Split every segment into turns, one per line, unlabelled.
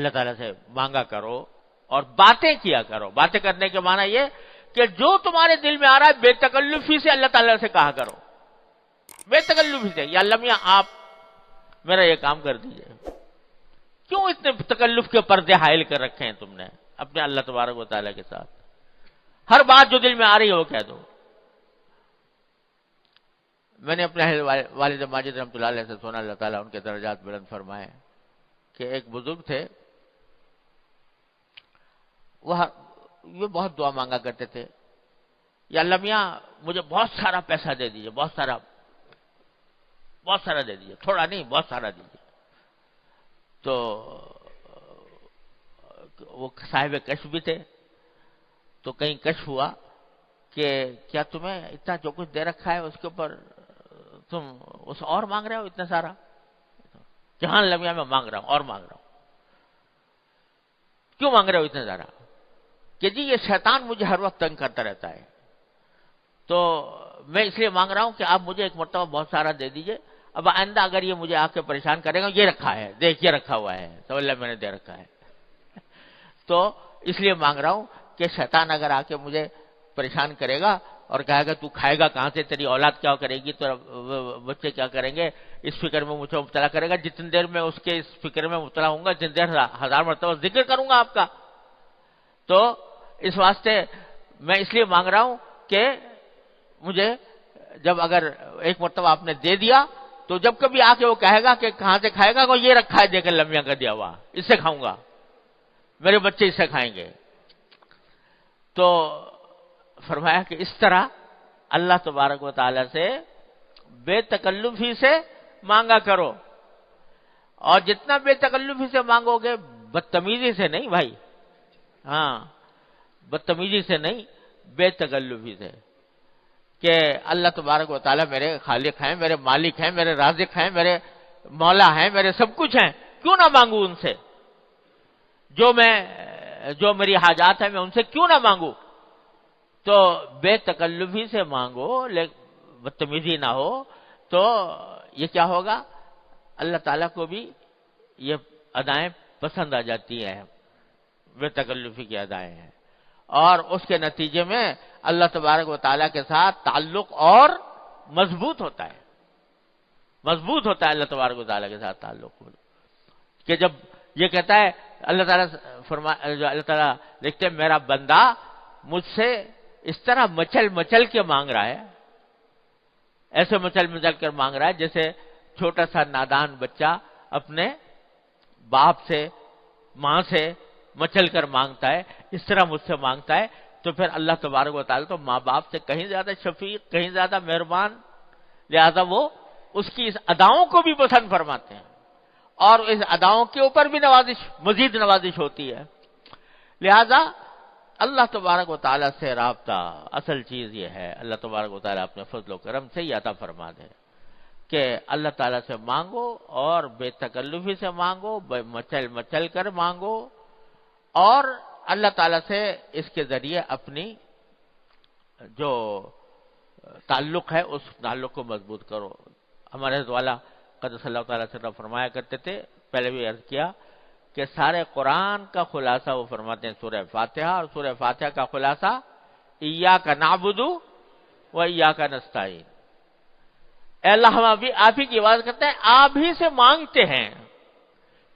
اللہ تعالیٰ سے مانگا کرو اور باتیں کیا کرو. باتیں کرنے کے معنی یہ کہ جو تمہارے دل میں آ رہا ہے بے تکلفی سے اللہ تعالیٰ سے کہا کرو, بے تکلفی سے. یا اللہ میاں آپ میرا یہ کام کر دیجئے. کیوں اتنے تکلف کے پردے حائل کر رکھے ہیں تم نے اپنے اللہ تبارک و تعالیٰ کے ساتھ؟ ہر بات جو دل میں آ رہی ہے وہ کہہ دو. میں نے اپنے والد ماجد رحمۃ اللہ علیہ سے سنا, اللہ تعالیٰ ان کے درجات بلند فرمائے, کہ ایک بزرگ تھے, وہ بہت دعا مانگا کرتے تھے, یا اللہ میاں مجھے بہت سارا پیسہ دے دیجئے, بہت سارا دے دیجئے, تھوڑا نہیں بہت سارا دیجئے. تو وہ صاحب کشف بھی تھے, تو کہیں کشف ہوا کہ کیا تمہیں اتنا جو کچھ دے رکھا ہے اس کے اوپر تم اس اور مانگ رہے ہو اتنا سارا؟ کہ ہاں اللہ میاں میں مانگ رہا ہوں اور مانگ رہا ہوں. کیوں مانگ رہے ہو اتنا سارا؟ کہ جی یہ شیطان مجھے ہر وقت تنگ کرتا رہتا ہے, تو میں اس لیے مانگ رہا ہوں کہ آپ مجھے ایک مرتبہ بہت سارا دے دیجئے, اب آئندہ اگر یہ مجھے آ کے پریشان کرے گا, یہ رکھا ہے دیکھ, یہ رکھا ہوا ہے تو اللہ میں نے دے رکھا ہے, تو اس لیے مانگ رہا ہوں کہ شیطان اگر آ کے مجھے پریشان کرے گا اور کہے گا تو کھائے گا کہاں سے, تیری اولاد کیا کرے گی, تو بچے کیا کریں گے, اس فکر میں مجھے مبتلا کرے گا. جتنی دیر میں اس کے اس فکر میں مبتلا ہوں گا, جتنی دیر 1000 مرتبہ ذکر کروں گا آپ کا. تو اس واسطے میں اس لیے مانگ رہا ہوں کہ مجھے جب اگر ایک مرتبہ آپ نے دے دیا, تو جب کبھی آ کے وہ کہے گا کہ کہاں سے کھائے گا, یہ رکھا ہے دیکھ لمبیاں کا دیا ہوا, اس سے کھاؤں گا, میرے بچے اس سے کھائیں گے. تو فرمایا کہ اس طرح اللہ تبارک و تعالی سے بے تکلفی سے مانگا کرو, اور جتنا بے تکلفی سے مانگو گے, بدتمیزی سے نہیں بھائی, ہاں بدتمیزی سے نہیں, بے تکلفی سے, کہ اللہ تبارک و تعالیٰ میرے خالق ہیں, میرے مالک ہیں, میرے رازق ہیں, میرے مولا ہیں, میرے سب کچھ ہیں, کیوں نہ مانگوں ان سے؟ جو میری حاجات ہیں میں ان سے کیوں نہ مانگوں؟ تو بے تکلفی سے مانگو, بدتمیزی نہ ہو, تو یہ کیا ہوگا, اللہ تعالیٰ کو بھی یہ ادائیں پسند آ جاتی ہیں, بے تکلفی کی ادائیں ہیں, اور اس کے نتیجے میں اللہ تبارک و تعالیٰ کے ساتھ تعلق اور مضبوط ہوتا ہے, مضبوط ہوتا ہے اللہ تبارک و تعالیٰ کے ساتھ تعلق. کہ جب یہ کہتا ہے اللہ تعالیٰ اللہ تعالیٰ دیکھتے ہیں میرا بندہ مجھ سے اس طرح مچل مچل کے مانگ رہا ہے, ایسے مچل مچل کر مانگ رہا ہے جیسے چھوٹا سا نادان بچہ اپنے باپ سے ماں سے مچل کر مانگتا ہے, اس طرح مجھ سے مانگتا ہے. تو پھر اللہ تبارک و تعالیٰ تو ماں باپ سے کہیں زیادہ شفیق, کہیں زیادہ مہربان, لہذا وہ اس کی اس اداؤں کو بھی پسند فرماتے ہیں, اور اس اداؤں کے اوپر بھی مزید نوازش ہوتی ہے. لہذا اللہ تبارک و تعالیٰ سے رابطہ اصل چیز یہ ہے, اللہ تبارک و تعالیٰ اپنے فضل و کرم سے یہ عطا فرما دے کہ اللہ تعالیٰ سے مانگو اور بے تکلفی سے مانگو, مچل مچل کر مانگو, اور اللہ تعالیٰ سے اس کے ذریعے اپنی جو تعلق ہے اس تعلق کو مضبوط کرو. ہمارے حضرت والا قدس اللہ تعالیٰ سے فرمایا کرتے تھے, پہلے بھی عرض کیا, کہ سارے قرآن کا خلاصہ وہ فرماتے ہیں سورہ فاتحہ, اور سورہ فاتحہ کا خلاصہ ایاک نعبد و ایاک نستعین. اے اللہ ہم آپ ہی کی عبادت کرتے ہیں, آپ ہی سے مانگتے ہیں.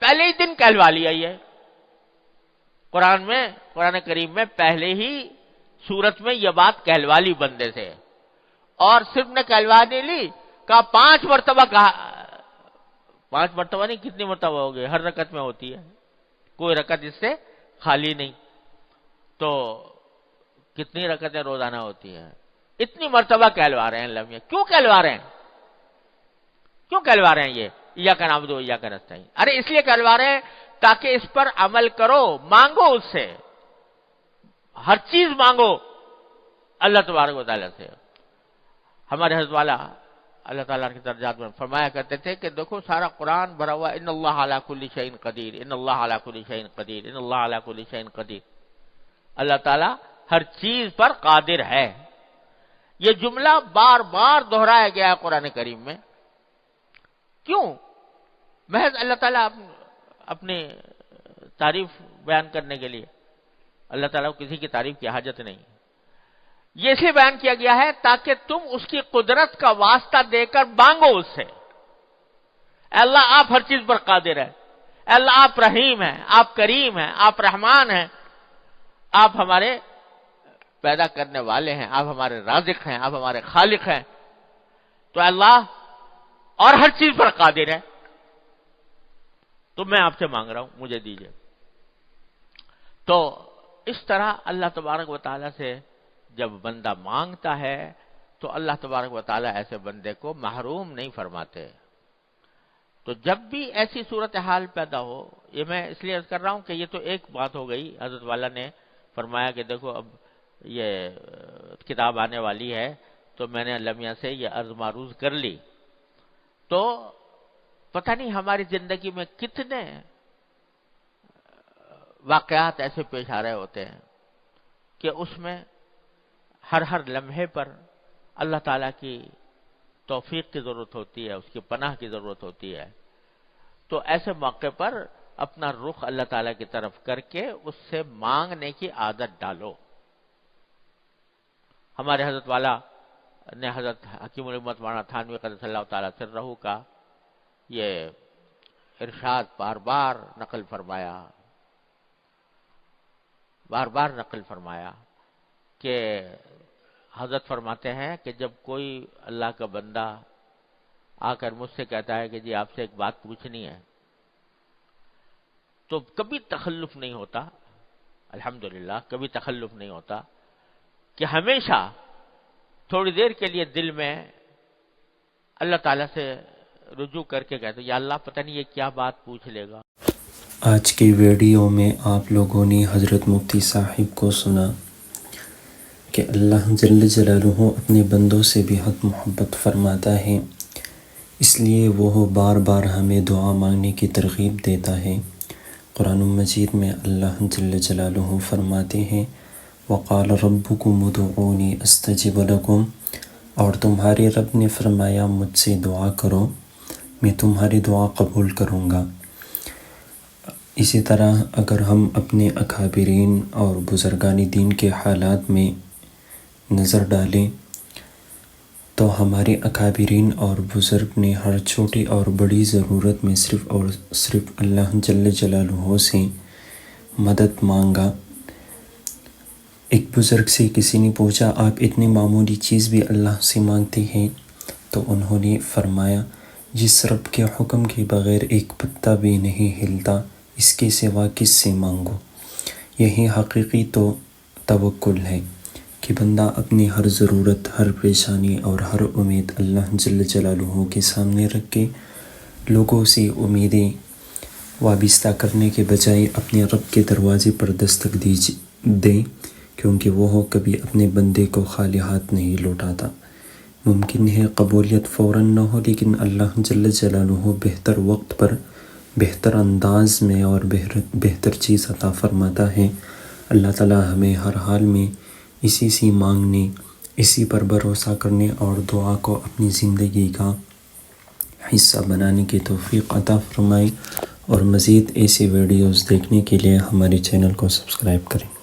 پہلے ہی دن کہلوا لیا یہ قرآن کریم میں پہلے ہی سورت میں یہ بات کہلوا لی بندے سے, اور صرف نے کہلوا نہیں لی, کہا 5 مرتبہ, کہا 5 مرتبہ نہیں, کتنی مرتبہ ہو گئی, ہر رکعت میں ہوتی ہے, کوئی رکعت اس سے خالی نہیں. تو کتنی رکعتیں روزانہ ہوتی ہیں, اتنی مرتبہ کہلوا رہے ہیں اللہ میاں. کیوں کہلوا رہے ہیں, کیوں کہلوا رہے ہیں یہ ایاک نعبد و ایاک نستعین؟ ارے اس لیے کہلوا رہے ہیں تاکہ اس پر عمل کرو, مانگو اس سے, ہر چیز مانگو اللہ تبارک و تعالیٰ سے. ہمارے حضرت والا اللہ تعالیٰ کے درجات میں فرمایا کرتے تھے کہ دیکھو سارا قرآن بھرا ہوا ان اللہ علی کل شیء قدیر, ان اللہ علی کل شیء قدیر, ان اللہ علی کل شیء قدیر. اللہ تعالیٰ ہر چیز پر قادر ہے. یہ جملہ بار بار دہرایا گیا ہے قرآن کریم میں. کیوں؟ محض اللہ تعالیٰ اپنی تعریف بیان کرنے کے لیے. اللہ تعالیٰ کو کسی کی تعریف کی حاجت نہیں. یہ اسے بیان کیا گیا ہے تاکہ تم اس کی قدرت کا واسطہ دے کر مانگو اس سے. اے اللہ آپ ہر چیز پر قادر ہیں. اے اللہ آپ رحیم ہیں، آپ کریم ہیں، آپ رحمان ہیں، آپ ہمارے پیدا کرنے والے ہیں، آپ ہمارے رازق ہیں، آپ ہمارے خالق ہیں. تو اللہ اور ہر چیز پر قادر ہے، تو میں آپ سے مانگ رہا ہوں، مجھے دیجیے. تو اس طرح اللہ تبارک و تعالیٰ سے جب بندہ مانگتا ہے تو اللہ تبارک و تعالیٰ ایسے بندے کو محروم نہیں فرماتے. تو جب بھی ایسی صورتحال پیدا ہو، یہ میں اس لیے عرض کر رہا ہوں کہ یہ تو ایک بات ہو گئی. حضرت والا نے فرمایا کہ دیکھو اب یہ کتاب آنے والی ہے تو میں نے المیہ سے یہ عرض معروض کر لی. تو پتہ نہیں ہماری زندگی میں کتنے واقعات ایسے پیش آ رہے ہوتے ہیں کہ اس میں ہر لمحے پر اللہ تعالیٰ کی توفیق کی ضرورت ہوتی ہے، اس کی پناہ کی ضرورت ہوتی ہے. تو ایسے موقع پر اپنا رخ اللہ تعالیٰ کی طرف کر کے اس سے مانگنے کی عادت ڈالو. ہمارے حضرت والا نے حضرت حکیم الامت مولانا تھانوی قدس اللہ تعالیٰ سرہ کا یہ ارشاد بار بار نقل فرمایا کہ حضرت فرماتے ہیں کہ جب کوئی اللہ کا بندہ آ کر مجھ سے کہتا ہے کہ جی آپ سے ایک بات پوچھنی ہے، تو کبھی تخلف نہیں ہوتا، الحمدللہ کبھی تخلف نہیں ہوتا، کہ ہمیشہ تھوڑی دیر کے لیے دل میں اللہ تعالیٰ سے رجوع کر کے کہتے یا اللہ پتہ نہیں یہ کیا بات پوچھ لے گا.
آج کی ویڈیو میں آپ لوگوں نے حضرت مفتی صاحب کو سنا کہ اللہ جل جلالہ اپنے بندوں سے بھی حد محبت فرماتا ہے، اس لیے وہ بار بار ہمیں دعا مانگنے کی ترغیب دیتا ہے. قرآن مجید میں اللہ جل جلالہ فرماتے ہیں وقال ربکم ادعونی استجب لکم، اور تمہارے رب نے فرمایا مجھ سے دعا کرو میں تمہاری دعا قبول کروں گا. اسی طرح اگر ہم اپنے اکابرین اور بزرگان دین کے حالات میں نظر ڈالیں تو ہمارے اکابرین اور بزرگ نے ہر چھوٹی اور بڑی ضرورت میں صرف اور صرف اللہ جل جلالہ سے مدد مانگا. ایک بزرگ سے کسی نے پوچھا آپ اتنی معمولی چیز بھی اللہ سے مانگتے ہیں؟ تو انہوں نے فرمایا جس رب کے حکم کے بغیر ایک پتا بھی نہیں ہلتا اس کے سوا کس سے مانگو. یہی حقیقی توکل ہے کہ بندہ اپنی ہر ضرورت، ہر پریشانی اور ہر امید اللہ جل جلالہ کے سامنے رکھ کے لوگوں سے امیدیں وابستہ کرنے کے بجائے اپنے رب کے دروازے پر دستک دے، کیونکہ وہ کبھی اپنے بندے کو خالی ہاتھ نہیں لوٹاتا. ممکن ہے قبولیت فوراً نہ ہو، لیکن اللہ جل جلالہ بہتر وقت پر بہتر انداز میں اور بہتر چیز عطا فرماتا ہے. اللہ تعالی ہمیں ہر حال میں اسی سے مانگنے، اسی پر بھروسہ کرنے اور دعا کو اپنی زندگی کا حصہ بنانے کی توفیق عطا فرمائے. اور مزید ایسی ویڈیوز دیکھنے کے لیے ہمارے چینل کو سبسکرائب کریں.